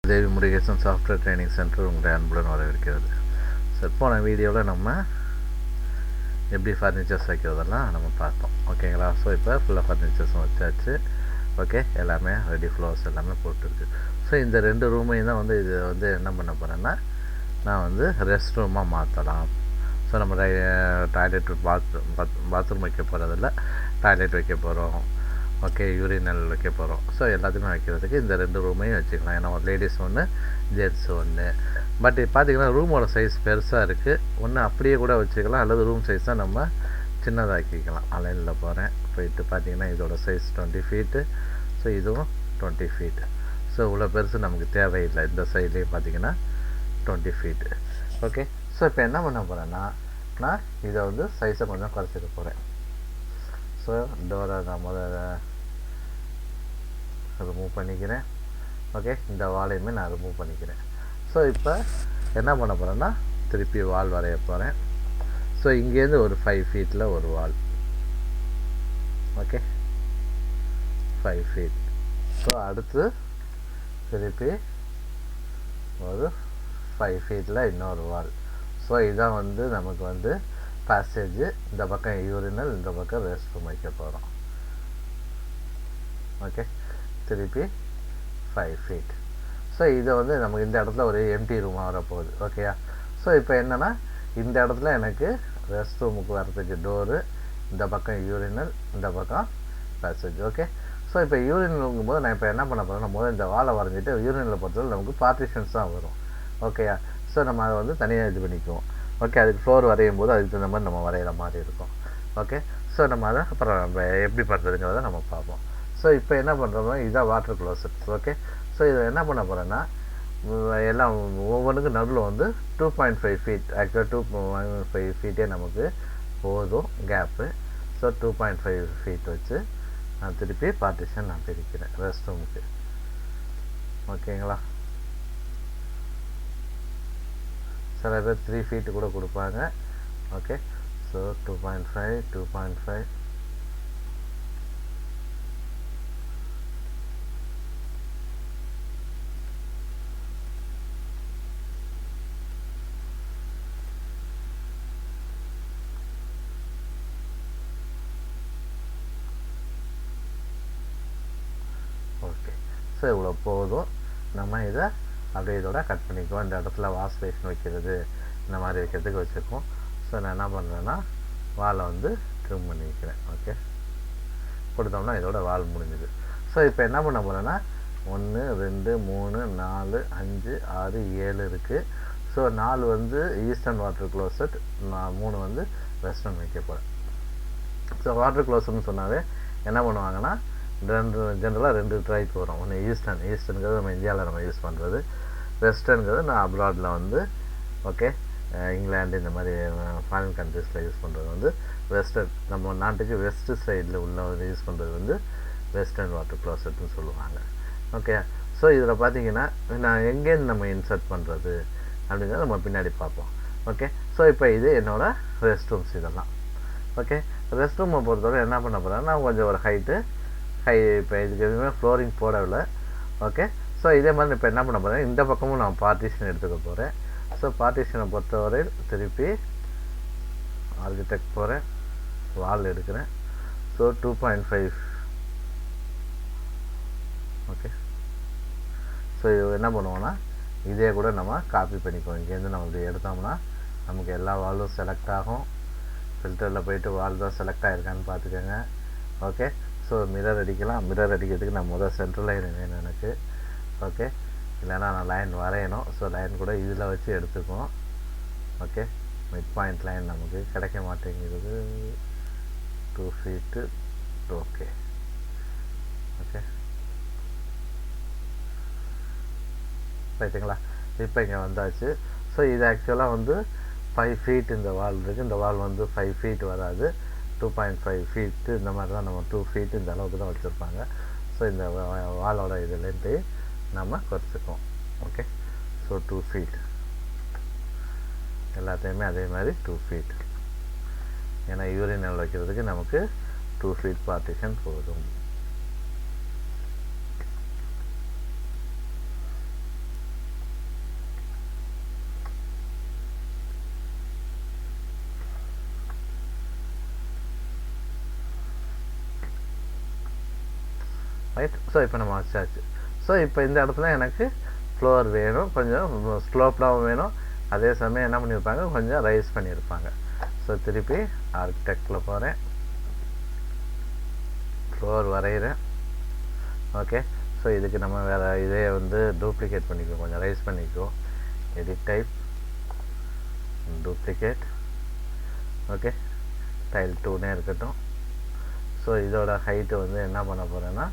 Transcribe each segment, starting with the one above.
தேவி Murugesan software training centre உங்களை அன்புடன் வரவேற்கிறது. ஸோ போன வீடியோவில் நம்ம எப்படி ஃபர்னிச்சர்ஸ் வைக்கிறதெல்லாம் நம்ம பார்த்தோம், ஓகேங்களா. ஸோ இப்போ ஃபுல்லாக ஃபர்னிச்சர்ஸும் வச்சாச்சு. ஓகே, எல்லாமே ரெடி, ஃப்ளோர்ஸ் எல்லாமே போட்டுருக்கு. ஸோ இந்த 2 ரூமையும் தான் இது என்ன பண்ண போகிறேன்னா, நான் ரெஸ்ட் ரூமாக மாற்றலாம். ஸோ நம்ம டாய்லெட் பாத்ரூம் வைக்க போகிறதில்ல, டாய்லெட் வைக்க போகிறோம், ஓகே, யூரினல் வைக்க போகிறோம். ஸோ எல்லாத்தையுமே வைக்கிறதுக்கு இந்த 2 ரூமையும் வச்சுக்கலாம். ஏன்னா ஒரு லேடிஸ் ஒன்று, ஜென்ட்ஸ் ஒன்று. பட் பார்த்திங்கன்னா ரூமோட சைஸ் பெருசாக இருக்குது. ஒன்று அப்படியே கூட வச்சுக்கலாம், அல்லது ரூம் சைஸ் தான் நம்ம சின்னதாக்கிக்கலாம். அலைனில் போகிறேன், போயிட்டு பார்த்திங்கன்னா இதோட சைஸ் 20 ஃபீட்டு. ஸோ இதுவும் 20 ஃபீட்டு. ஸோ இவ்வளோ பெருசு நமக்கு தேவையில்லை. இந்த சைட்லேயும் பார்த்திங்கன்னா 20 ஃபீட்டு. ஓகே, ஸோ இப்போ என்ன பண்ண போகிறேன்னா, நான் இதை சைஸை கொஞ்சம் குறைச்சிக்க போகிறேன். ஸோ டோரை நான் முதல்ல ரிமூவ் பண்ணிக்கிறேன். ஓகே, இந்த வாலையுமே நான் ரிமூவ் பண்ணிக்கிறேன். ஸோ இப்போ என்ன பண்ண போகிறேன்னா, திருப்பி வால் வரைய போகிறேன். ஸோ இங்கேருந்து ஒரு 5 ஃபீட்டில் ஒரு வால். Okay, 5 feet. ஸோ அடுத்து திருப்பி ஒரு 5 ஃபீட்டில் இன்னொரு வால். ஸோ இதான் நமக்கு பேசேஜ். இந்த பக்கம் யூரினல், இந்த பக்கம் ரெஸ்ட் ரூம் வைக்க போகிறோம். ஓகே, திருப்பி 5 ஃபீட். ஸோ இதை நமக்கு இந்த இடத்துல ஒரு எம்டி ரூமாக வரப்போகுது. ஓகேயா. ஸோ இப்போ என்னென்னா, இந்த இடத்துல எனக்கு ரெஸ்ட் ரூமுக்கு வரதுக்கு டோரு, இந்த பக்கம் யூரினல், இந்த பக்கம் பேசேஜ். ஓகே, ஸோ இப்போ யூரினலுங்கும் போது நான் இப்போ என்ன பண்ண போகிறேன்னா, முதல்ல இந்த வாலை வரைஞ்சிட்டு யூரினலில் பொறுத்தவரை நமக்கு பார்ட்டிஷன்ஸ் தான் வரும். ஓகேயா. ஸோ நம்ம அதை தனியாக இது பண்ணிக்குவோம். ஓகே, அதுக்கு ஃப்ளோர் வரையும் போது அதுக்கு தகுந்த மாதிரி நம்ம வரைகிற மாதிரி இருக்கும். ஓகே, ஸோ நம்ம அதை அப்புறம் நம்ம எப்படி பண்ணுறதுங்கிறத நம்ம பார்ப்போம். ஸோ இப்போ என்ன பண்ணுறோம்னா, இதுதான் வாட்டர் க்ளோசெட். ஓகே, ஸோ இதை என்ன பண்ண போகிறேன்னா, எல்லாம் ஒவ்வொன்றுக்கும் நடுவில் 2.5 ஃபீட், ஆக்சுவலாக 2.5 ஃபீட்டே நமக்கு போதும் கேப்பு. ஸோ 2.5 ஃபீட் வச்சு நான் திருப்பி பார்ட்டிஷன் நான் பிரிக்கிறேன் ரெஸ்ட் ரூமுக்கு. ஓகேங்களா. சில பேர் 3 ஃபீட்டு கூட கொடுப்பாங்க. Okay, so 2.5 2.5. ஓகே, ஸோ இவ்வளோ போதும். நம்ம இதை அப்படியே இதோட கட் பண்ணிக்குவோம். இந்த இடத்துல வாஷ் பேஷன் வைக்கிறது, இந்த மாதிரி வைக்கிறதுக்கு வச்சுருக்கோம். ஸோ நான் என்ன பண்ணுறேன்னா, வாலை ட்ரிம் பண்ணி வைக்கிறேன். ஓகே, கொடுத்தோம்னா இதோட வால் முடிஞ்சுது. ஸோ இப்போ என்ன பண்ண போகிறேன்னா, 1 2 3 4 5 6 7 இருக்குது. ஸோ 4 ஈஸ்டர்ன் வாட்டர் க்ளோசெட், நான் 3 வெஸ்டர்ன் வைக்க போகிறேன். ஸோ வாட்டர் க்ளோசெட்னு சொன்னாவே என்ன பண்ணுவாங்கன்னா, ஜென்ரலாக 2 டைப் வரும். ஒன்று ஈஸ்டர்னுங்கிறது நம்ம இந்தியாவில் நம்ம யூஸ் பண்ணுறது, வெஸ்டர்னுங்கிறது நான் அப்ராடில் ஓகே, இங்கிலாந்து இந்த மாதிரி ஃபாரின் கண்ட்ரீஸில் யூஸ் பண்ணுறது வெஸ்டர்ன். நம்ம நாட்டுக்கு வெஸ்ட் சைடில் உள்ள யூஸ் பண்ணுறது வெஸ்டர்ன் வாட்டர் க்ளோசெட்னு சொல்லுவாங்க. ஓகே, ஸோ இதில் பார்த்தீங்கன்னா நான் எங்கேருந்து நம்ம இன்சர்ட் பண்ணுறது அப்படிங்கிறத நம்ம பின்னாடி பார்ப்போம். ஓகே, ஸோ இப்போ இது என்னோடய ரெஸ்ட் ரூம்ஸ் இதெல்லாம். ஓகே, ரெஸ்ட் ரூமை பொறுத்தவரை என்ன பண்ண போகிறேன்னா, நான் கொஞ்சம் ஒரு இப்போ இதுக்கு எதுவுமே ஃப்ளோரிங் போடவில்லை. ஓகே, ஸோ இதே மாதிரி இப்போ என்ன பண்ண போகிறேன், இந்த பக்கமும் நான் பார்ட்டிஷன் எடுத்துக்க போகிறேன். ஸோ பார்ட்டிஷனை பொறுத்தவரை திருப்பி ஆர்கிடெக்ட் போகிறேன், வால் எடுக்கிறேன். ஸோ 2.5. ஓகே, ஸோ இது என்ன பண்ணுவோன்னா, இதே கூட நம்ம காப்பி பண்ணிக்குவோம். இங்கேருந்து நம்ம இப்படி எடுத்தோம்னா நமக்கு எல்லா வாலும் செலக்ட் ஆகும். ஃபில்டரில் போயிட்டு வால் தான் செலக்ட் ஆகிருக்கான்னு பார்த்துக்கோங்க. ஓகே, ஸோ மிரர் அடிக்கலாம். மிரர் அடிக்கிறதுக்கு நான் முதல் சென்ட்ரல் லைன் வேணும் எனக்கு. ஓகே, இல்லைனா நான் லைன் வரையணும். ஸோ லைன் கூட இதில் வச்சு எடுத்துக்குவோம். ஓகே, மிட் பாயிண்ட் லைன் நமக்கு கிடைக்க மாட்டேங்கிறது. 2 ஃபீட்டு. ஓகே, ஓகே, ரைட்டுங்களா. இப்போ இங்கே வந்தாச்சு. ஸோ இது ஆக்சுவலாக 5 ஃபீட் இந்த வால் இருக்குது. இந்த வால் 5 ஃபீட் வராது, 2.5 ஃபீட்டு இந்த மாதிரி தான். நம்ம 2 ஃபீட்டு இந்த அளவுக்கு தான் வச்சுருப்பாங்க. ஸோ இந்த வாலோட இதுலேருந்து நம்ம குறைச்சிக்குவோம். ஓகே, ஸோ 2 ஃபீட் எல்லாத்தையுமே அதே மாதிரி 2 ஃபீட். ஏன்னா யூரினல் வைக்கிறதுக்கு நமக்கு 2 ஃபீட் பார்ட்டிஷன் போதும். ரைட். ஸோ இப்போ நம்ம வச்சாச்சு. ஸோ இப்போ இந்த இடத்துல எனக்கு ஃப்ளோர் வேணும், கொஞ்சம் ஸ்லோப்டாகவும் வேணும், அதே சமயம் என்ன பண்ணியிருப்பாங்க, கொஞ்சம் ரைஸ் பண்ணியிருப்பாங்க. ஸோ திருப்பி ஆர்கிடெக்டில் போகிறேன், ஃப்ளோர் வரைகிறேன். ஓகே. ஸோ இதுக்கு நம்ம வேறு இதே வந்து டூப்ளிகேட் பண்ணிக்குவோம், கொஞ்சம் ரைஸ் பண்ணிக்குவோம். Edit type, duplicate. Okay, tile 2 இருக்கட்டும். ஸோ இதோட ஹைட்டு வந்து என்ன பண்ண போகிறேன்னா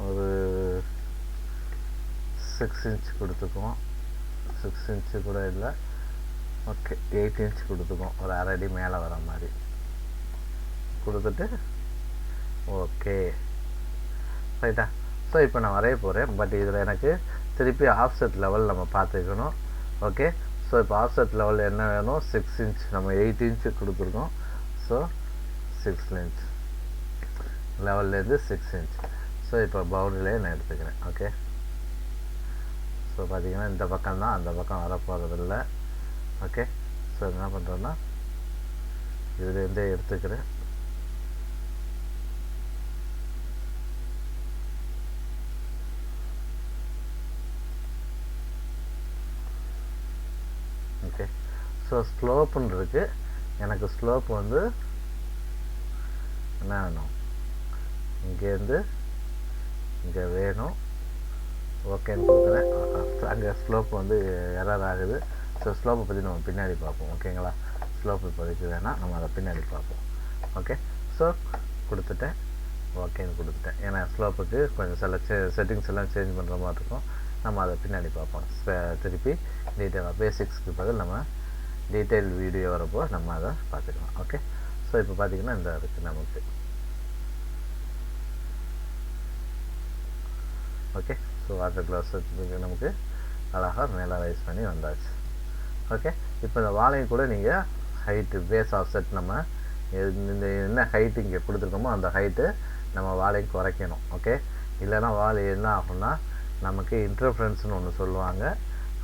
ஒரு 6 இன்ச் கொடுத்துக்குவோம். 6 இன்ச்சு கூட இல்லை, ஓகே 8 இன்ச் கொடுத்துக்குவோம், ஒரு அரை அடி மேலே வர மாதிரி கொடுத்துட்டு ஓகே ரைட்டா. ஸோ இப்போ நான் வரைய போகிறேன். பட் இதில் எனக்கு திருப்பி ஆஃப்செட் லெவல் நம்ம பார்த்துக்கணும். ஓகே. ஸோ இப்போ ஆஃப்செட் லெவல் என்ன வேணும், 6 இன்ச், நம்ம 8 இன்ச்சு கொடுத்துருக்கோம். ஸோ 6 இன்ச் லெவல்லேருந்து 6 இன்ச். ஸோ இப்போ பவுண்டரியிலே நான் எடுத்துக்கிறேன். ஓகே. ஸோ பார்த்திங்கன்னா இந்த பக்கம் தான், அந்த பக்கம் வரப்போகிறதில்ல. ஓகே. ஸோ என்ன பண்ணுறோன்னா இதுலேருந்தே எடுத்துக்கிறேன். ஓகே. ஸோ ஸ்லோப்புன்னு இருக்குது, எனக்கு ஸ்லோப் வந்து என்ன வேணும், இங்கேருந்து இங்கே வேணும். ஓகேன்னு கொடுக்குறேன். அங்கே ஸ்லோப் வந்து எரர் ஆகுது. ஸோ ஸ்லோப்பை பற்றி நம்ம பின்னாடி பார்ப்போம். ஓகேங்களா. ஸ்லோப் இப்போதைக்கு வேணால் நம்ம அதை பின்னாடி பார்ப்போம். ஓகே. ஸோ கொடுத்துட்டேன், ஓகேன்னு கொடுத்துட்டேன். ஏன்னா ஸ்லோப்புக்கு கொஞ்சம் சில செட்டிங்ஸ் எல்லாம் சேஞ்ச் பண்ணுற மாதிரி இருக்கும், நம்ம அதை பின்னாடி பார்ப்போம். திருப்பி டீட்டெயிலாக பேசிக்ஸ்க்கு பதில் நம்ம டீட்டெயில் வீடியோ வரப்போ நம்ம அதை பார்த்துக்கலாம். ஓகே. ஸோ இப்போ பார்த்திங்கன்னா இந்த இருக்குது நமக்கு. ஓகே. ஸோ வாட்டர் கிளாஸ் நமக்கு அழகாக மேலே ரைஸ் பண்ணி வந்தாச்சு. ஓகே. இப்போ இந்த வாழையும் கூட நீங்கள் ஹைட்டு பேஸ் ஆஃப்செட் நம்ம இந்த என்ன ஹைட்டு இங்கே கொடுத்துருக்கோமோ அந்த ஹைட்டு நம்ம வாழைக்கு குறைக்கணும். ஓகே. இல்லைன்னா வாழை என்ன ஆகும்னா நமக்கு இன்டர்ஃபரன்ஸ்னு ஒன்று சொல்லுவாங்க,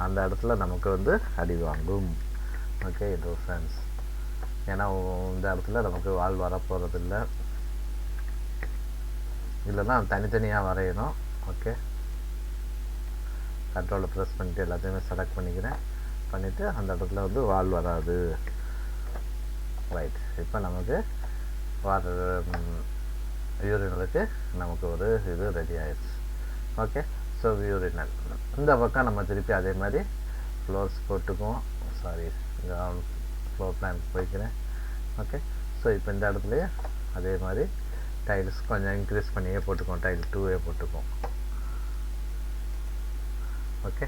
அந்த இடத்துல நமக்கு வந்து அடி வாங்கும். Okay, interference. ஏன்னா இந்த இடத்துல நமக்கு வால் வரப்போகிறதில்ல, இல்லைன்னா தனித்தனியாக வரையணும். ஓகே. கண்ட்ரோலை ப்ரெஸ் பண்ணிவிட்டு எல்லாத்தையுமே செலக்ட் பண்ணிக்கிறேன். பண்ணிவிட்டு அந்த இடத்துல வந்து வால் வராது. ரைட். இப்போ நமக்கு வாட்டர் யூரினலுக்கு நமக்கு ஒரு இது ரெடி ஆயிடுச்சு. ஓகே. ஸோ யூரினல் இந்த பக்கம் நம்ம திருப்பி அதே மாதிரி ஃப்ளோர்ஸ் போட்டுக்குவோம். சாரி, கிரவுண்ட் ஃப்ளோர் பிளான் போய்க்கிறேன். ஓகே. ஸோ இப்போ இந்த இடத்துலையே அதே மாதிரி டைல்ஸ் கொஞ்சம் இன்க்ரீஸ் பண்ணியே போட்டுக்குவோம், டைல் 2 போட்டுக்குவோம். ஓகே.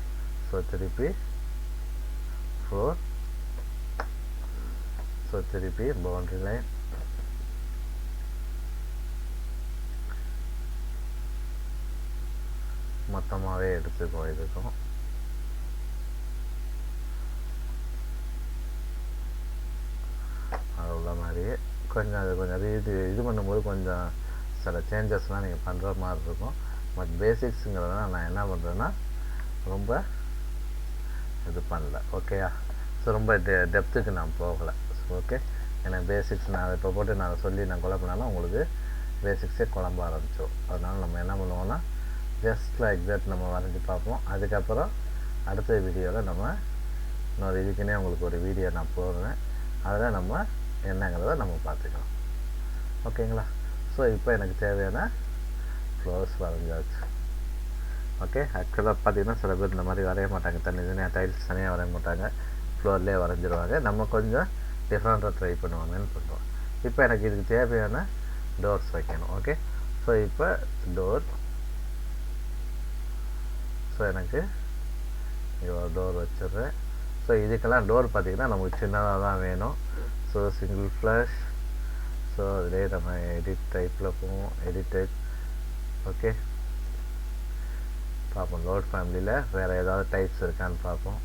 ஸோ திருப்பி 4. ஸோ திருப்பி பவுண்டரி லைன், மொத்தமாகவே எடுத்துக்குவோம். இதுக்கும் அது உள்ள மாதிரியே கொஞ்சம் அது கொஞ்சம் இது பண்ணும்போது கொஞ்சம் சில சேஞ்சஸ்லாம் நீங்கள் பண்ணுற மாதிரி இருக்கும். பட் பேசிக்ஸுங்கிறதுனால நான் என்ன பண்ணுறேன்னா ரொம்ப இது பண்ணல. ஓகேயா. ஸோ ரொம்ப டெப்த்துக்கு நான் போகலை. ஓகே. ஏன்னா பேசிக்ஸ் நான் இப்போ போட்டு நான் சொல்லி நான் குழப்பினாலும் உங்களுக்கு பேசிக்ஸே குழம்ப ஆரம்பிச்சோம். அதனால் நம்ம என்ன பண்ணுவோன்னா ஜஸ்ட் லைக் தட் நம்ம வரைஞ்சி பார்ப்போம். அதுக்கப்புறம் அடுத்த வீடியோவில் நம்ம இன்னொரு இதுக்குன்னே உங்களுக்கு ஒரு வீடியோ நான் போடுறேன், அதில் நம்ம என்னங்கிறத நம்ம பார்த்துக்கலாம். ஓகேங்களா. ஸோ இப்போ எனக்கு தேவையான ஃப்ளோர்ஸ் வரைஞ்சாச்சு. ஓகே. ஆக்சுவலாக பார்த்தீங்கன்னா சில பேர் இந்த மாதிரி வரைய மாட்டாங்க, தனியாக டைல்ஸ் தனியாக வரைய மாட்டாங்க, ஃப்ளோர்லேயே வரைஞ்சிருவாங்க. நம்ம கொஞ்சம் டிஃப்ரெண்ட்டாக ட்ரை பண்ணுவாங்கன்னு பண்ணுறோம். இப்போ எனக்கு இதுக்கு தேவையான டோர்ஸ் வைக்கணும். ஓகே. ஸோ இப்போ டோர், ஸோ எனக்கு இவ்வளோ டோர் வச்சிடுறேன். ஸோ இதுக்கெல்லாம் டோர் பார்த்திங்கன்னா நமக்கு சின்னதாக தான் வேணும். So single flash. ஸோ அதிலே நம்ம எடிட் டைப்பில் போவோம், எடிட் டைப். ஓகே. பார்ப்போம் லோட் ஃபேமிலியில் வேறு ஏதாவது டைப்ஸ் இருக்கான்னு பார்ப்போம்.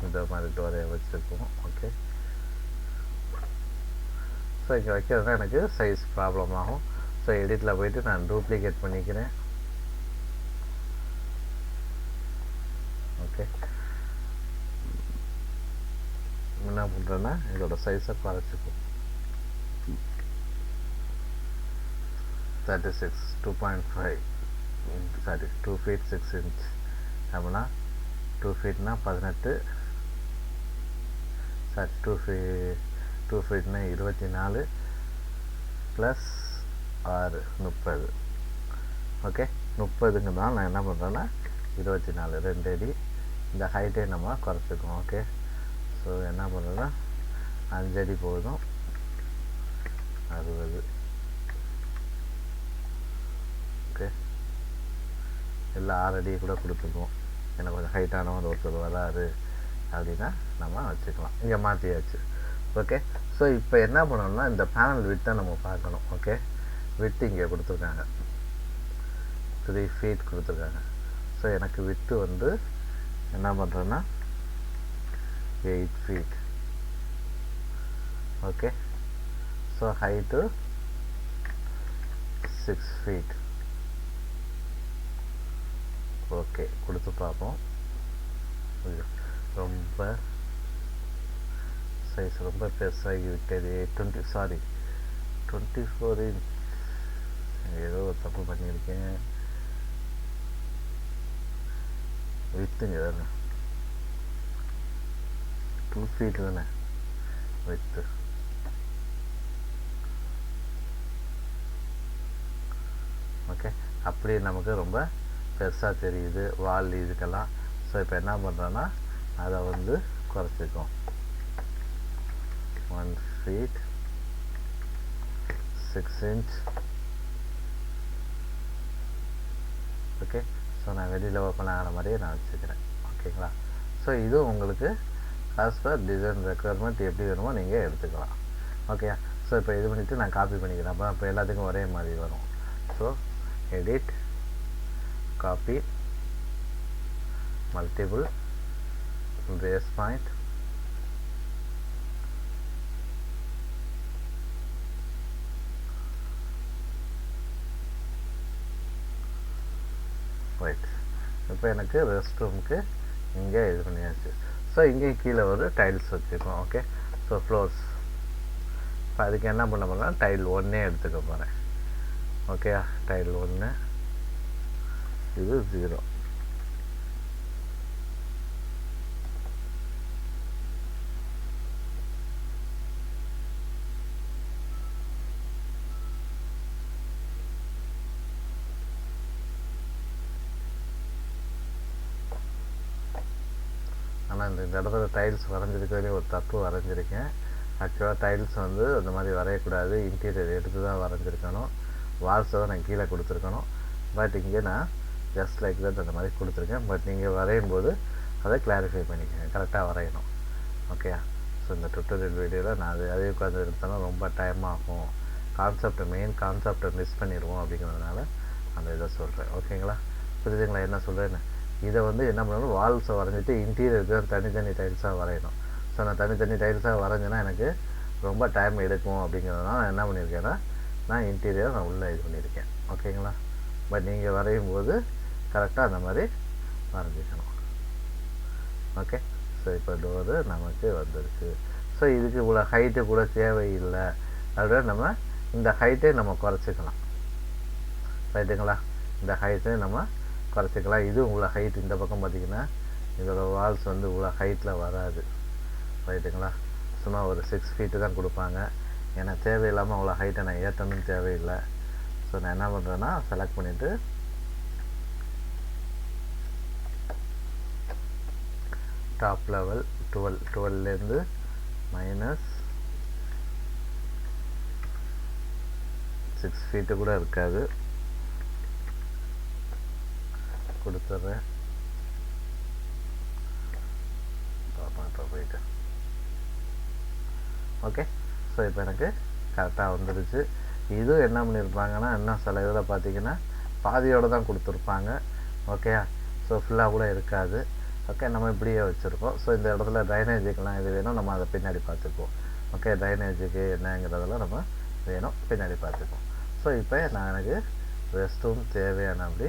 இந்த மாதிரி டோரை வச்சுருக்கோம். ஓகே, ஸோ இங்கே வைக்கிறதுனா எனக்கு சைஸ் ப்ராப்ளம் ஆகும். ஸோ எடிட்டில் போய்ட்டு நான் டூப்ளிகேட் பண்ணிக்கிறேன். ஓகே, என்ன பண்ணுறேன்னா இதோட சைஸை குறைச்சிக்கும். 36 2.5 சாரி 2 feet 6 inch அப்படின்னா 2 feetனா 18 சாரி 2 feetனா 24 ப்ளஸ் 6 30. ஓகே, 30ங்க தான் நான் என்ன பண்ணுறேன்னா 24 2 அடி. இந்த ஹைட்டே நம்ம குறைச்சிக்கோம். ஓகே, ஸோ என்ன பண்ணுறேன்னா 5 அடி போதும். 60. ஓகே, இல்லை 6 அடி கூட கொடுத்துக்குவோம். எனக்கு கொஞ்சம் ஹைட்டானவங்க ஒருத்தர் வராரு அப்படின்னா நம்ம வச்சுக்கலாம். இங்கே மாற்றியாச்சு. ஓகே, ஸோ இப்போ என்ன பண்ணணும்னா இந்த பேனல் வித்தை நம்ம பார்க்கணும். ஓகே, வித்து இங்கே கொடுத்துருக்காங்க 3 feet கொடுத்துருக்காங்க. ஸோ எனக்கு வித்து வந்து என்ன பண்ணுறேன்னா 8 feet. Okay, so height 6 feet. Okay, கொடுத்து பார்ப்போம். ரொம்ப சைஸ் ரொம்ப பெருசாகி விட்டது. 24 inch. ஏதோ தப்பு பண்ணியிருக்கேன். வித்துங்க தானே 2 feet தானே வித்து. ஓகே, அப்படியே நமக்கு ரொம்ப பெருசாக தெரியுது வால் இதுக்கெல்லாம். ஸோ இப்போ என்ன பண்ணுறோன்னா அதை வந்து குறைச்சிக்கும். 1 feet 6 inch. ஓகே, ஸோ நான் வெளியில் ஓப்பன் ஆகிற மாதிரியே நான் வச்சுக்கிறேன். ஓகேங்களா, ஸோ இதுவும் உங்களுக்கு ஆஸ் பர் டிசைன் ரெக்குயர்மெண்ட் எப்படி வேணுமோ நீங்கள் எடுத்துக்கலாம். ஓகே, ஸோ இப்போ இது பண்ணிவிட்டு நான் காப்பி பண்ணிக்கிறேன். அப்போ இப்போ எல்லாத்துக்கும் ஒரே மாதிரி வரும். So edit, copy, multiple, base point, right. இப்போ எனக்கு ரெஸ்ட் ரூமுக்கு இங்கே இது பண்ணியாச்சு. ஸோ இங்கே கீழே ஒரு டைல்ஸ் வச்சுருக்கோம். Okay, so floors. இப்போ அதுக்கு என்ன பண்ண போகிறேன்னா டைல் 1 எடுத்துக்க போகிறேன். ஓகே, டைல் 1 இது 0. ஆனால் இந்த இடத்துல டைல்ஸ் வரைஞ்சிருக்கிறதே ஒரு தப்பு வரைஞ்சிருக்கேன். ஆக்சுவலாக டைல்ஸ் வந்து அந்த மாதிரி வரையக்கூடாது. இன்டீரியர் எடுத்து தான் வரைஞ்சிருக்கணும். வால்ஸை தான் நான் கீழே கொடுத்துருக்கணும். பட் இங்கே நான் ஜஸ்ட் லைக் தட் அந்த மாதிரி கொடுத்துருக்கேன். பட் நீங்கள் வரையும் போது அதை கிளாரிஃபை பண்ணிக்கோங்க, கரெக்டாக வரையணும். ஓகே, ஸோ இந்த டுட்டோரியல் வீடியோவில் நான் அதே உட்காந்து எடுத்தாலும் ரொம்ப டைம் ஆகும். மெயின் கான்செப்டை மிஸ் பண்ணிடுவோம் அப்படிங்கிறதுனால அந்த இதை சொல்கிறேன். ஓகேங்களா, புரியுதுங்களா என்ன சொல்கிறேன்னு? இதை வந்து என்ன பண்ணணும், வால்ஸை வரைஞ்சிட்டு இன்டீரியருக்கு தனித்தனி டைல்ஸாக வரையணும். ஸோ நான் தனித்தனி டைல்ஸாக வரைஞ்சேன்னா எனக்கு ரொம்ப டைம் எடுக்கும் அப்படிங்கிறதுனால நான் என்ன பண்ணியிருக்கேன்னா நான் இன்டீரியர் நான் உள்ளே இது பண்ணியிருக்கேன். ஓகேங்களா, பட் நீங்கள் வரையும் போது கரெக்டாக அந்த மாதிரி வரைஞ்சிக்கணும். ஓகே, ஸோ இப்போ டோரு நமக்கு வந்துருச்சு. ஸோ இதுக்கு இவ்வளோ ஹைட்டு கூட தேவையில்லை. அதோட நம்ம இந்த ஹைட்டை நம்ம குறைச்சிக்கலாம். ரைட்டுங்களா, இந்த ஹைட்டை நம்ம குறைச்சிக்கலாம். இது இவ்வளோ ஹைட். இந்த பக்கம் பார்த்திங்கன்னா இதோட வால்ஸ் வந்து இவ்வளோ ஹைட்டில் வராது. ரைட்டுங்களா, சும்மா ஒரு 6 feet தான் கொடுப்பாங்க. எனக்கு தேவையில்லாமல் அவ்வளோ ஹைட்டை நான் ஏற்றணும்னு தேவையில்லை. ஸோ நான் என்ன பண்ணுறேன்னா செலக்ட் பண்ணிவிட்டு டாப் லெவல் 12லேருந்து -6 feet கூட இருக்காது கொடுத்துட்றேன். போயிட்டு ஓகே, ஸோ இப்போ எனக்கு கரெக்டாக வந்துடுச்சு. இதுவும் என்ன பண்ணியிருப்பாங்கன்னா இன்னும் சில இதில் பார்த்தீங்கன்னா பாதியோடு தான் கொடுத்துருப்பாங்க. ஓகே, ஸோ ஃபுல்லாக கூட இருக்காது. ஓகே, நம்ம இப்படியே வச்சுருக்கோம். ஸோ இந்த இடத்துல ட்ரைனேஜுக்கெலாம் இது வேணும், நம்ம அதை பின்னாடி பார்த்துக்குவோம். ஓகே, ட்ரைனேஜுக்கு என்னங்கிறதெல்லாம் நம்ம வேணும், பின்னாடி பார்த்துக்குவோம். ஸோ இப்போ எனக்கு ரெஸ்ட் ரூம் தேவையான அப்படி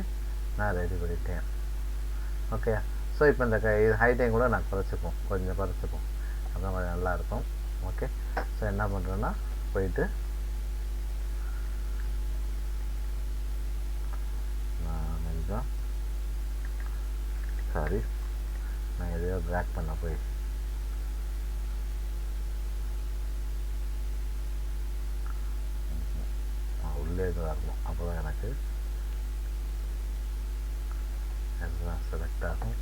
நான் ரெடி பண்ணிட்டேன். ஓகே, ஸோ இப்போ இந்த ஹைட்டையும் கூட நான் குறைச்சிக்குவோம், கொஞ்சம் குறைச்சிக்குவோம், அதான் கொஞ்சம் நல்லாயிருக்கும். ஓகே, ஸோ என்ன பண்ணுறேன்னா போயிட்டு நான் கொஞ்சம் நான் எதையோ ட்ராக் பண்ண போய் உள்ளே இதுவாக இருக்கும், அப்போ தான் எனக்கு எல்லாம் செலக்ட் ஆகும்.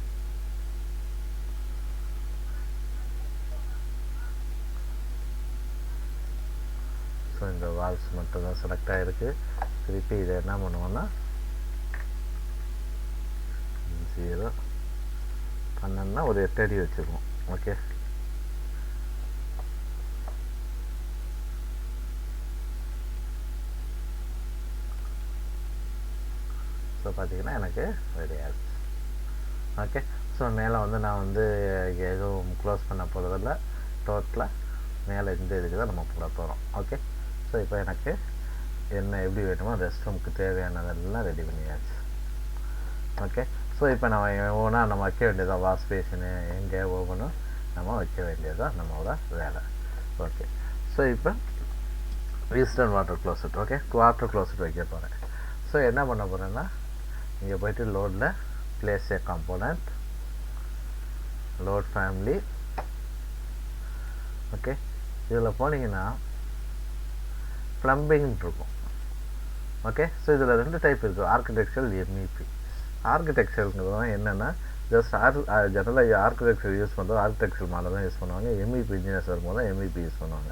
ஸோ இந்த வால்ஸ் மட்டும் தான் செலக்ட் ஆகிருக்கு. திருப்பி இதை என்ன பண்ணுவோன்னா 0 பண்ணோம்னா ஒரு 8 அடி வச்சுக்குவோம். ஓகே, ஸோ பார்த்தீங்கன்னா எனக்கு ரெடி ஆகிடுச்சு. ஓகே, ஸோ மேலே வந்து நான் வந்து எதுவும் க்ளோஸ் பண்ண போகிறதில்ல, டோட்டலாக மேலே இந்த இதுக்கு தான் நம்ம போட போகிறோம். ஓகே, ஸோ இப்போ எனக்கு என்ன எப்படி வேணுமோ ரெஸ்ட் ரூமுக்கு தேவையானதெல்லாம் ரெடி பண்ணியாச்சு. ஓகே, ஸோ இப்போ நம்ம ஒவ்வொன்றா நம்ம வைக்க வேண்டியதான், வாஷ் பேஷனு எங்கே ஒவ்வொன்றும் நம்ம வைக்க வேண்டியதான் நம்மளோட வேலை. ஓகே, ஸோ இப்போ eastern water closet. Okay, water closet வைக்க போகிறேன். ஸோ என்ன பண்ண போகிறேன்னா இங்கே போய்ட்டு லோடில் பிளேஸ் ஏ காம்போனன்ட், லோட் ஃபேமிலி. ஓகே, இதில் போனீங்கன்னா ப்ளம்பிங் இருக்கும். ஓகே, ஸோ இதில் 2 டைப் இருக்குது, ஆர்கிடெக்சரல், MEP. ஆர்கிடெக்சருங்கிறது என்னென்னா ஜஸ்ட் ஜெனரலாக ஆர்கிடெக்சர் யூஸ் பண்ணுறது ஆர்கிடெக்சர் மாடல் தான் யூஸ் பண்ணுவாங்க. MEP இன்ஜினியர்ஸ் வரும்போது தான் MEP யூஸ் பண்ணுவாங்க.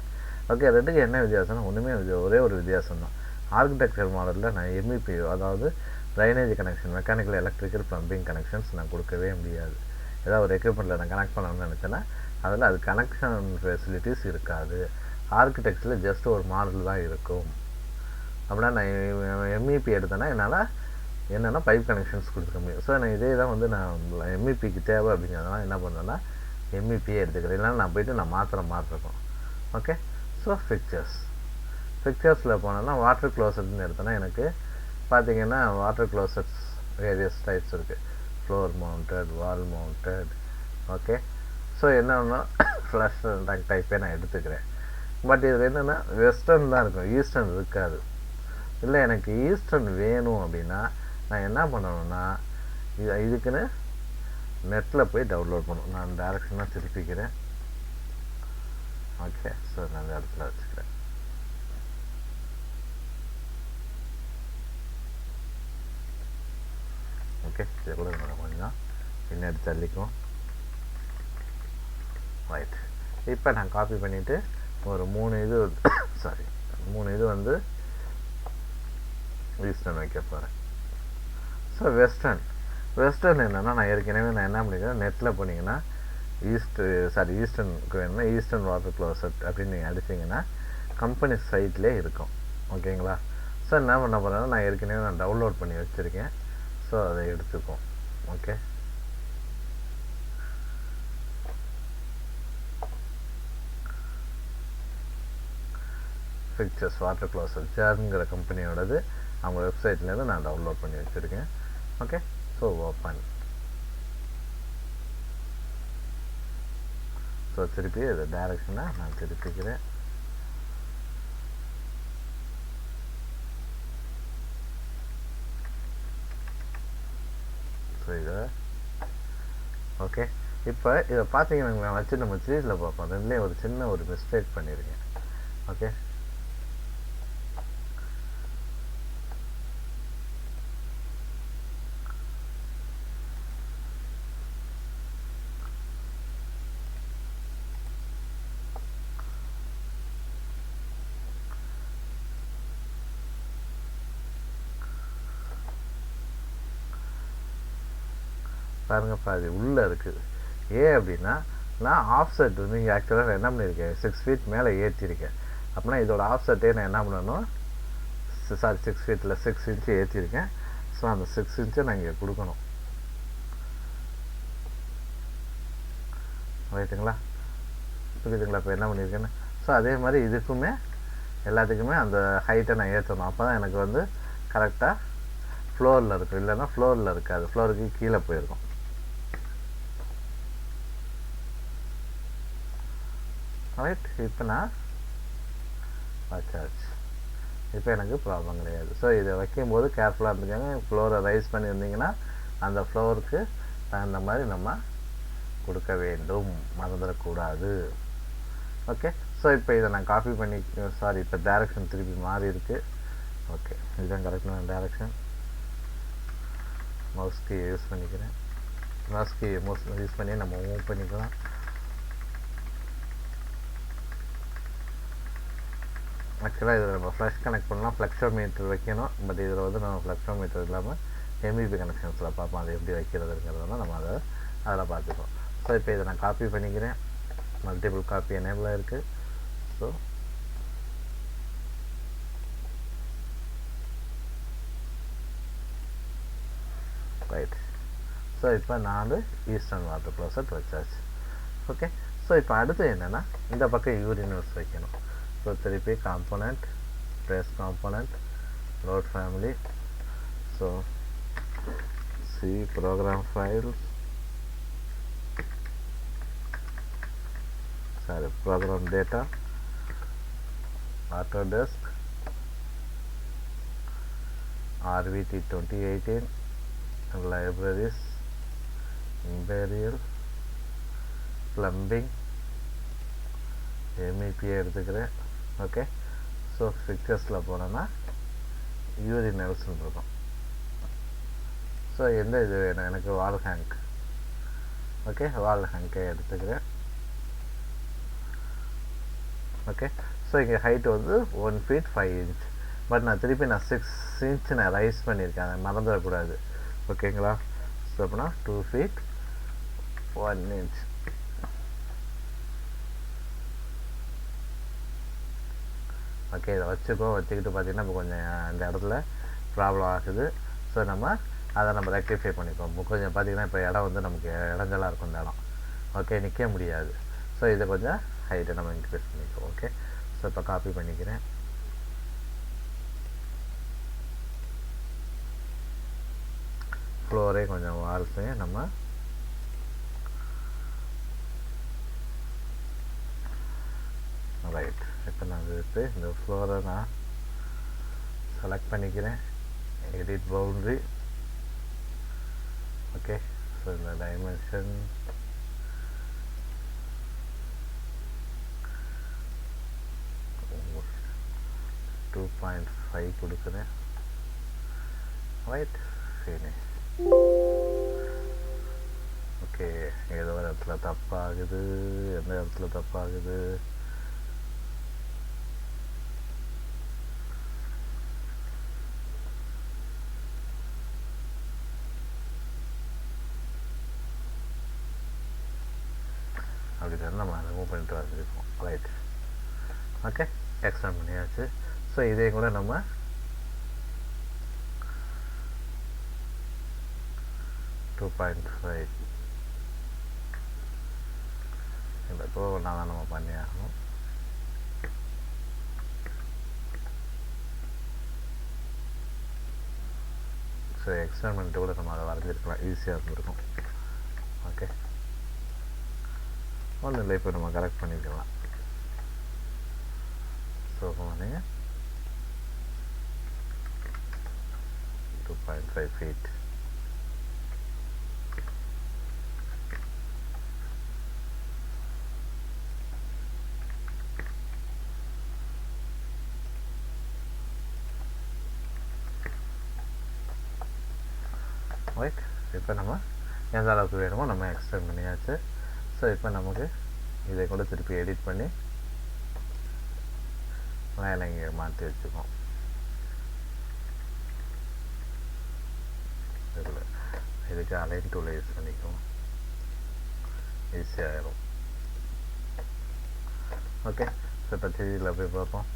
ஓகே, ரெண்டுக்கு என்ன வித்தியாசம்னா ஒன்றுமே ஒரே ஒரு வித்தியாசம் தான். ஆர்கிடெக்சர் மாடலில் நான் MEP, அதாவது drainage connection, mechanical, electrical, plumbing connections நான் கொடுக்கவே முடியாது. ஏதாவது ஒரு எக்யூப்மெண்ட்டில் நான் கனெக்ட் பண்ணணும்னு நினச்சேன்னா அதில் அது கனெக்ஷன் ஃபெசிலிட்டிஸ் இருக்காது. ஆர்கிடெக்சரில் ஜஸ்ட் ஒரு மாடல் தான் இருக்கும். அப்படின்னா நான் MEP எடுத்தேன்னா என்னால் என்னென்னா பைப் கனெக்ஷன்ஸ் கொடுத்துக்க முடியும். ஸோ நான் இதே தான் வந்து நான் MEPக்கு தேவை அப்படிங்கிறதுனால என்ன பண்ணுறேன்னா MEPயே எடுத்துக்கிறேன், இல்லைன்னா நான் போய்ட்டு நான் மாற்றிருக்கோம். ஓகே, ஸோ ஃபிக்சர்ஸில் போனோன்னா வாட்டர் க்ளோசெட்னு எடுத்தோன்னா எனக்கு பார்த்திங்கன்னா வாட்டர் க்ளோசெட்ஸ் வேரியஸ் டைப்ஸ் இருக்குது, ஃப்ளோர் மவுண்டட், வால் மவுண்டட். ஓகே, ஸோ என்னன்னா ஃப்ளஷ் டேங்க் டைப்பே நான் எடுத்துக்கிறேன். பட் இதில் என்னென்னா வெஸ்டர்ன் தான் இருக்கும், ஈஸ்டர்ன் இருக்காது. இல்லை எனக்கு ஈஸ்டர்ன் வேணும் அப்படின்னா நான் என்ன பண்ணணும்னா இதுக்குன்னு நெட்டில் போய் டவுன்லோட் பண்ணணும். நான் டைரக்ஷனாக திருப்பிக்கிறேன். ஓகே, ஸோ நான் அந்த இடத்துல வச்சுக்கிறேன். ஓகே, இதை கூட கொஞ்சம் பின்னாடி தள்ளிக்கும். ரைட், இப்போ நான் காப்பி பண்ணிவிட்டு ஒரு 3 இது வந்து ஈஸ்டர்ன் வைக்க போகிறேன். ஸோ வெஸ்டர்ன் என்னென்னா நான் ஏற்கனவே நான் என்ன பண்ணிக்கிறேன், நெட்டில் போனீங்கன்னா ஈஸ்டர்னுக்கு வேணும்னா ஈஸ்டர்ன் வாட்டர் க்ளோசெட் அப்படின்னு நீங்கள் அடிச்சிங்கன்னா கம்பெனி சைட்லேயே இருக்கும். ஓகேங்களா? ஸோ என்ன பண்ண போகிறேன்னா நான் ஏற்கனவே நான் டவுன்லோட் பண்ணி வச்சுருக்கேன். ஸோ அதை எடுத்துப்போம். ஓகே, ஃபிக்சர்ஸ் வாட்டர் க்ளோசெட் ஜார்ங்கிற கம்பெனியோடது, அவங்க வெப்சைட்லேருந்து நான் டவுன்லோட் பண்ணி வச்சுருக்கேன். Okay, so open. ஸோ திருப்பி இது டைரக்ஷனாக நான் திருப்பிக்கிறேன். ஸோ இதை ஓகே, இப்போ இதை பார்த்தீங்கன்னா நான் வச்சு நம்ம சீரீஸில் பார்ப்போம். ரெண்டுலேயும் ஒரு சின்ன ஒரு மிஸ்டேக் பண்ணியிருக்கேன். ஓகே, பாருங்கப்பா, அது உள்ளே இருக்குது. அப்படின்னா நான் ஆஃப்செட் வந்து இங்கே ஆக்சுவலாக நான் என்ன பண்ணியிருக்கேன், 6 ஃபீட் மேலே ஏற்றிருக்கேன். அப்படின்னா இதோட ஆஃப்செட்டே நான் என்ன பண்ணணும், 6 ஃபீட்டில் 6 இன்ச்சு ஏற்றிருக்கேன். ஸோ அந்த 6 இன்ச்சை நான் இங்கே கொடுக்கணும். ரைட்டுங்களா? புரியுதுங்களா இப்போ என்ன பண்ணியிருக்கேன்னு? ஸோ அதே மாதிரி இதுக்குமே எல்லாத்துக்குமே அந்த ஹைட்டை நான் ஏற்றணும். அப்போ தான் எனக்கு வந்து கரெக்டாக ஃப்ளோரில் இருக்கும், இல்லைன்னா ஃப்ளோரில் இருக்காது, ஃப்ளோருக்கு கீழே போயிருக்கும். ரைட், இப்போ நான் வச்சாச்சு. இப்போ எனக்கு ப்ராப்ளம் கிடையாது. ஸோ இதை வைக்கும்போது கேர்ஃபுல்லாக இருந்துக்காங்க. ஃப்ளோரை ரைஸ் பண்ணியிருந்தீங்கன்னா அந்த ஃப்ளோருக்கு தகுந்த மாதிரி நம்ம கொடுக்க வேண்டும், மறந்துடக்கூடாது. ஓகே, ஸோ இப்போ இதை நான் காப்பி பண்ணி, சாரி இப்போ டைரக்ஷன் திருப்பி மாறி இருக்குது. ஓகே, இதுதான் கரெக்டான டைரக்ஷன். மவுஸ் கீ யூஸ் பண்ணிக்கிறேன். மவுஸ் கீ யூஸ் பண்ணி நம்ம மூவ் பண்ணிக்கலாம். ஆக்சுவலாக இதில் நம்ம ஃப்ளஷ் கனெக்ட் பண்ணலாம், ஃப்ளெக்ஸோமீட்டர் வைக்கணும். பட் இதில் வந்து நம்ம ஃப்ளெக்ஸோமீட்டர் இல்லாமல் எம்பிபி கனெக்ஷன்ஸில் பார்ப்போம், அது எப்படி வைக்கிறதுங்கிறதுனா நம்ம அதில் பார்த்துப்போம். ஸோ இப்போ இதை நான் காப்பி பண்ணிக்கிறேன். மல்டிபிள் காப்பி எனேபிள் இருக்குது. ஸோ ரைட், ஸோ இப்போ 4 ஈஸ்டர்ன் வாட்டர் க்ளோசெட் வச்சாச்சு. ஓகே, ஸோ இப்போ அடுத்து என்னென்னா இந்த பக்கம் யூரினல்ஸ் வைக்கணும். ஸோ திருப்பி component, trace component, load family. So C program files, sorry program data, Autodesk, RVT 2018, libraries, Imperial, plumbing, MEP எடுத்துக்கிறேன். ஓகே, ஸோ ஃபிக்சர்ஸில் போனோன்னா யூரினல்ஸ்ன்னு இருக்கும். ஸோ எந்த இது வேணும் எனக்கு? வால் ஹேங்க். ஓகே, வால் ஹேங்கை எடுத்துக்கிறேன். ஓகே, ஸோ இங்கே ஹைட் வந்து 1 feet 5 inch. பட் நான் திருப்பி 6 inch நான் ரைஸ் பண்ணியிருக்கேன், அதை மறந்துடக்கூடாது. ஓகேங்களா? ஸோ அப்படின்னா 2 feet 1 inch. ஓகே, இதை வச்சுக்கிட்டு பார்த்தீங்கன்னா இப்போ கொஞ்சம் இந்த இடத்துல ப்ராப்ளம் ஆகுது. ஸோ அதை நம்ம ரெக்டிஃபை பண்ணிப்போம். கொஞ்சம் பார்த்திங்கன்னா இப்போ இடம் வந்து நமக்கு இடஞ்சலாக இருக்கும் இந்த இடம். ஓகே, நிற்க முடியாது. ஸோ இதை கொஞ்சம் ஹைட்டை நம்ம இன்க்ரீஸ் பண்ணிப்போம். ஓகே, ஸோ இப்போ காப்பி பண்ணிக்கிறேன். ஃப்ளோரே கொஞ்சம் வால்ஸையும் நம்ம ரைட். இப்போ நான் இந்த ஃப்ளோரை நான் செலக்ட் பண்ணிக்கிறேன். Edit boundary. ஓகே, ஸோ இந்த டைமென்ஷன் 2.5 கொடுக்குறேன். Right, finish. ஓகே, ஏதோ ஒரு இடத்துல தப்பாகுது. எந்த இடத்துல தப்பாகுது? அப்படி தான் நம்ம ரிமூவ் பண்ணிட்டு வச்சுருக்கோம். ரைட், ஓகே, எக்ஸ்டெண்ட் பண்ணியாச்சு. ஸோ இதே கூட நம்ம $2.5 இந்த ஒன்றா தான் நம்ம பண்ணி ஆகணும். ஸோ எக்ஸ்பெரிமெண்ட்டு கூட நம்ம அதை வரைஞ்சிருக்கலாம், ஈஸியாக இருந்திருக்கும். ஓகே, ஒன்றும் இல்லை, இப்போ நம்ம கரெக்ட் பண்ணிக்கலாம். ஸோ நீங்கள் 2.5 feet. ரைட், இப்போ நம்ம எந்த அளவுக்கு வேணுமோ நம்ம எக்ஸ்டெண்ட் பண்ணியாச்சு. ஸோ இப்போ நமக்கு இதை கூட திருப்பி எடிட் பண்ணி மேலே இங்கே மாற்றி வச்சுக்கோம். இதுக்கு அலைன் டூலை யூஸ் பண்ணிக்குவோம், ஈஸியாகிடும். ஓகே, ஸோ இப்போ திடீரில் போய் பார்ப்போம்.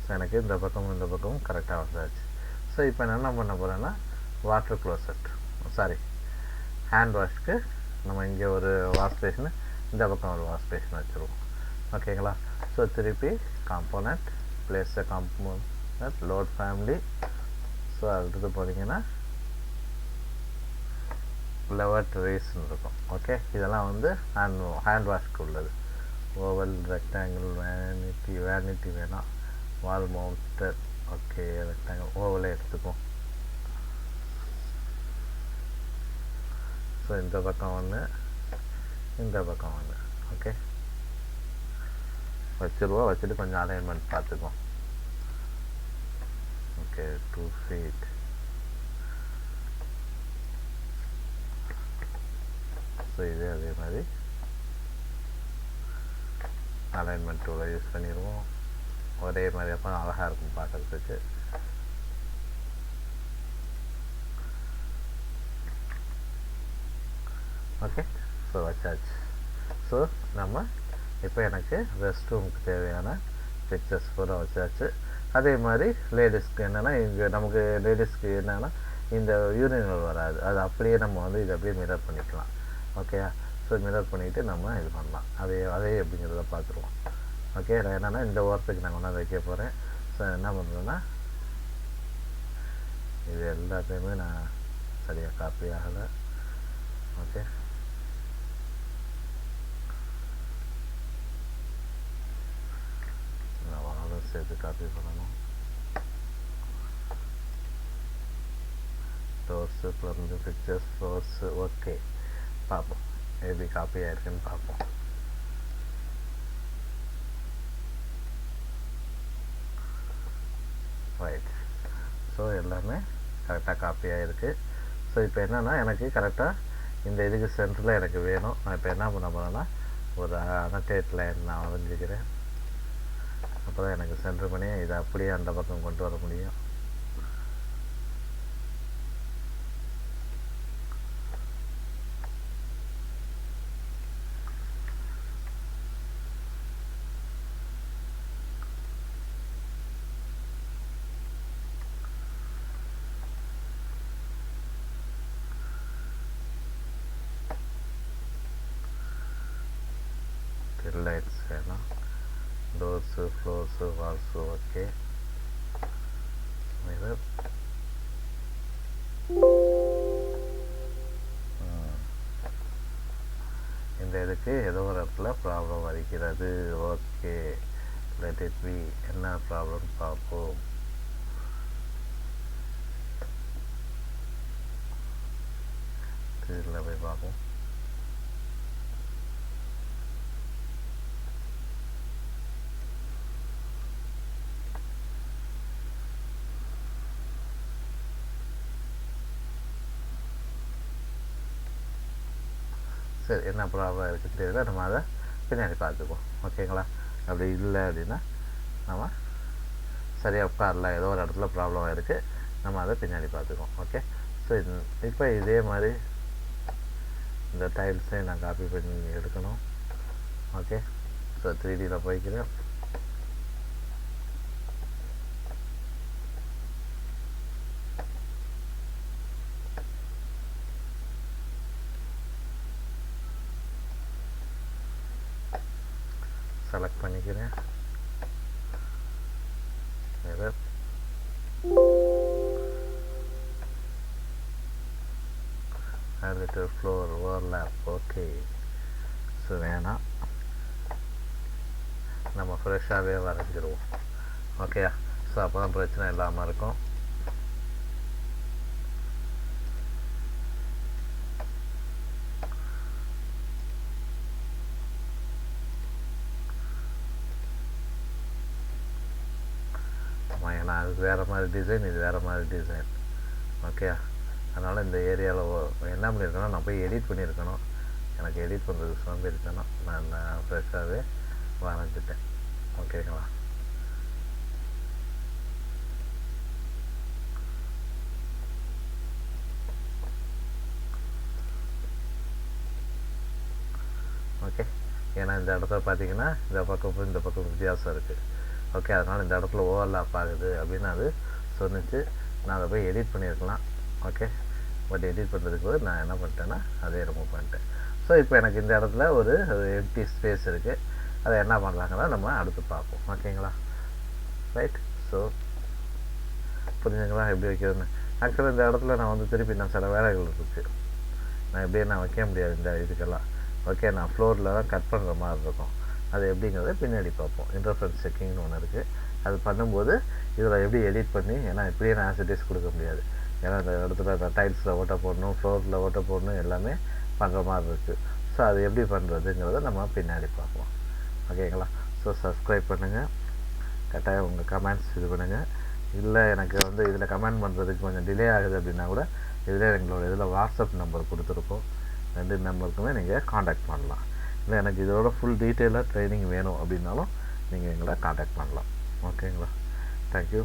ஸோ எனக்கு இந்த பக்கமும் கரெக்டாக வந்தாச்சு. ஸோ இப்போ நான் என்ன பண்ண போகிறேன்னா வாட்டர் க்ளோசெட், சாரி ஹேண்ட் வாஷ்க்கு நம்ம இங்கே ஒரு வாஷ் பேஷன், இந்த பக்கம் ஒரு வாஷ் பேஷன் வச்சுருவோம். ஓகேங்களா? ஸோ திருப்பி காம்போனண்ட், பிளேஸ் அ காம்போனண்ட், லோட் ஃபேமிலி. ஸோ அடுத்தது போனீங்கன்னா லெவர்ட்ரேஸ்ன்னு இருக்கும். ஓகே, இதெல்லாம் வந்து ஹேண்ட் வாஷ்க்கு உள்ளது. ஓவல், ரெக்டாங்கிள், வேனிட்டி வேணாம், வால் மவுண்டட். ஓகே, ரெக்டாங்கிள், ஓவலே எடுத்துப்போம். ஸோ இந்த பக்கம் ஒன்று, இந்த பக்கம் ஒன்று. ஓகே, வச்சுருவோம். வச்சுட்டு கொஞ்சம் அலைன்மெண்ட் பார்த்துக்குவோம். Okay, 2 feet. ஸோ இதே அதே மாதிரி அலைன்மெண்ட் டூலை யூஸ் பண்ணிடுவோம். ஒரே மாதிரி அப்போ அழகாக இருக்கும் பார்க்குறதுக்கு. ஓகே, ஸோ வச்சாச்சு. ஸோ நம்ம இப்போ எனக்கு ரெஸ்ட் ரூமுக்கு தேவையான பிக்சர்ஸ் பூரா வச்சாச்சு. அதே மாதிரி லேடிஸ்க்கு என்னென்னா, இங்கே நமக்கு லேடிஸ்க்கு என்னென்னா இந்த யூரினல் வராது, அது அப்படியே நம்ம வந்து இதை அப்படியே மிரர் பண்ணிக்கலாம். ஓகேயா? ஸோ மிரர் பண்ணிவிட்டு நம்ம இது பண்ணலாம். அதே அப்படிங்கிறத பார்த்துருவோம். ஓகே, நான் என்னென்னா இந்த ஓரத்துக்கு நான் கொண்டாந்து வைக்க போகிறேன். ஸோ என்ன பண்ணுறேன்னா, இது எல்லாத்தையுமே நான் சரியாக காப்பி ஆகலை. ஓகே, நான் வாழும் சேர்த்து காப்பி பண்ணணும். Doors, plumb, pictures, floors. Okay, பார்ப்போம் எப்படி காப்பி ஆகிருக்குன்னு பார்ப்போம். ரைட். ஸோ எல்லாமே கரெக்டாக காப்பி ஆகிருக்கு. ஸோ இப்போ என்னென்னா, எனக்கு கரெக்டாக இந்த இதுக்கு சென்டரில் எனக்கு வேணும். நான் இப்போ என்ன பண்ண போகிறேன்னா, ஒரு அனடேட் லைன் நான் வரைஞ்சிக்கிறேன். அப்போ தான் எனக்கு சென்டர் பண்ணி இதை அப்படியே அந்த பக்கம் கொண்டு வர முடியும். லைட்ஸ் வேணும், doors, floors, valves. Okay, mirror. இந்த இதுக்கு ஏதோ ஒரு இடத்துல ப்ராப்ளம் வருகிறது. Okay, let it be. என்ன ப்ராப்ளம் பார்ப்போம். இதில் போய் பார்ப்போம். சரி, என்ன ப்ராப்ளம் இருக்குது தெரியல, நம்ம அதை பின்னாடி பார்த்துக்குவோம். ஓகேங்களா? அப்படி இல்லை அப்படின்னா நம்ம சரியாக உட்காரல, ஏதோ ஒரு இடத்துல ப்ராப்ளம் இருக்குது, நம்ம அதை பின்னாடி பார்த்துக்குவோம். ஓகே, ஸோ இப்போ இதே மாதிரி இந்த டைல்ஸையும் நான் காப்பி பண்ணி எடுக்கணும். ஓகே, ஸோ 3Dயில் போய்க்கிறேன். செலக்ட் பண்ணிக்கிறேன். Mirror, little floor, overlap. Okay, so வேணாம், நம்ம ஃப்ரெஷ்ஷாகவே வரைஞ்சிருவோம். ஓகே, ஸோ அப்போ தான் பிரச்சனை இல்லாமல் இருக்கும். ஏன்னா அது வேறு மாதிரி டிசைன், இது வேறு மாதிரி டிசைன். ஓகே, அதனால் இந்த ஏரியாவில் என்ன பண்ணியிருக்கணும், நான் போய் எடிட் பண்ணியிருக்கணும். எனக்கு எடிட் பண்ணுறதுக்கு சோம்பேறித்தனம், நான் ஃப்ரெஷ்ஷாகவே வரைஞ்சிட்டேன். ஓகேங்களா? ஓகே, ஏன்னா இந்த இடத்துல பார்த்தீங்கன்னா இந்த பக்கம் இந்த பக்கம் வித்தியாசம் இருக்குது. ஓகே, அதனால் இந்த இடத்துல ஓவர்லாப் ஆகுது அப்படின்னு அது சொன்னிச்சு. நான் அதை போய் எடிட் பண்ணியிருக்கலாம். ஓகே, பட் எடிட் பண்ணுறதுக்கு நான் என்ன பண்ணிட்டேன்னா அதே ரிமூவ் பண்ணிட்டேன். ஸோ இப்போ எனக்கு இந்த இடத்துல ஒரு எம்டி ஸ்பேஸ் இருக்குது. அதை என்ன பண்ணுறாங்கன்னா நம்ம அடுத்து பார்ப்போம். ஓகேங்களா? ரைட். ஸோ புரிஞ்சுங்களா எப்படி வைக்கிறதுன்னு? ஆக்சுவலாக இந்த இடத்துல நான் வந்து திருப்பி நான் சில வேலைகள் இருக்குது, நான் எப்படியே நான் வைக்க முடியாது இந்த இதுக்கெல்லாம். ஓகே, நான் ஃப்ளோரில் தான் கட் பண்ணுற மாதிரி இருக்கும். அது எப்படிங்கிறத பின்னாடி பார்ப்போம். இன்டர்ஃபரன்ஸ் செக்கிங்னு ஒன்று இருக்குது. அது பண்ணும்போது இதில் எப்படி எடிட் பண்ணி, ஏன்னா இப்படியே நான் ஆசிட்டிஸ் கொடுக்க முடியாது. ஏன்னா இந்த இடத்துல நான் டைல்ஸில் ஓட்ட போடணும், ஃப்ளோரில் ஓட்ட போடணும், எல்லாமே பண்ணுற மாதிரி இருக்குது. ஸோ அது எப்படி பண்ணுறதுங்கிறத நம்ம பின்னாடி பார்ப்போம். ஓகேங்களா? ஸோ சப்ஸ்கிரைப் பண்ணுங்கள், கட்டாயம் உங்கள் கமெண்ட்ஸ் இது பண்ணுங்கள். இல்லை எனக்கு வந்து இதில் கமெண்ட் பண்ணுறதுக்கு கொஞ்சம் டிலே ஆகுது அப்படின்னா கூட இதில் எங்களோட இதில் வாட்ஸ்அப் நம்பர் கொடுத்துருக்கோம். 2 நம்பருக்குமே நீங்கள் காண்டாக்ட் பண்ணலாம். இல்லை எனக்கு இதோட ஃபுல் டீட்டெயிலாக ட்ரைனிங் வேணும் அப்படின்னாலும் நீங்கள் எங்களை காண்டாக்ட் பண்ணலாம். ஓகேங்களா? தேங்க்யூ.